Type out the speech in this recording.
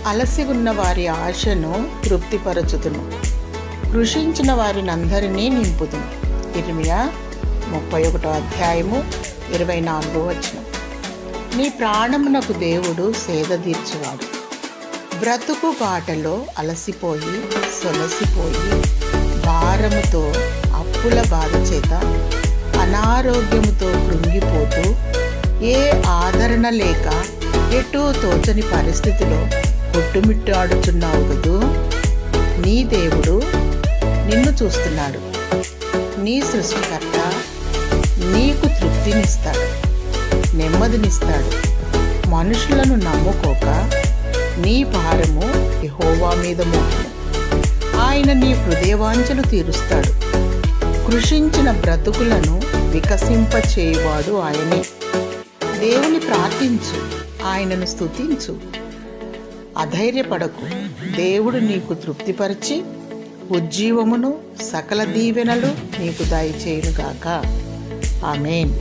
అలసి ఉన్న వారి ఆశను తృప్తిపరచుతును, కృషించిన వారినందరినీ నింపుతును. ఇర్మియా 31:24. నీ ప్రాణమునకు దేవుడు సేద తీర్చువాడు. బ్రతుకు బాటలో అలసిపోయి సొలసిపోయి భారముతో, అప్పుల బాధ చేత, అనారోగ్యముతో కృంగిపోతూ, ఏ ఆదరణ లేక ఎటూ తోచని పరిస్థితిలో కొట్టుమిట్టాడుచున్నావు కదూ. నీ దేవుడు నిన్ను చూస్తున్నాడు. నీ సృష్టికర్త నీకు తృప్తినిస్తాడు, నెమ్మదినిస్తాడు. మనుషులను నమ్ముకోక నీ భారము యెహోవా మీద మోపుము. ఆయన నీ హృదయవాంఛలు తీరుస్తాడు. కృషించిన బ్రతుకులను వికసింపచేయువాడు ఆయనే. దేవుని ప్రార్థించు, ఆయనను స్తుతించు. అధైర్యపడకు. దేవుడు నీకు తృప్తిపరిచి ఉజ్జీవమును, సకల దీవెనలు నీకు దయచేయునుగాక. ఆమేన్.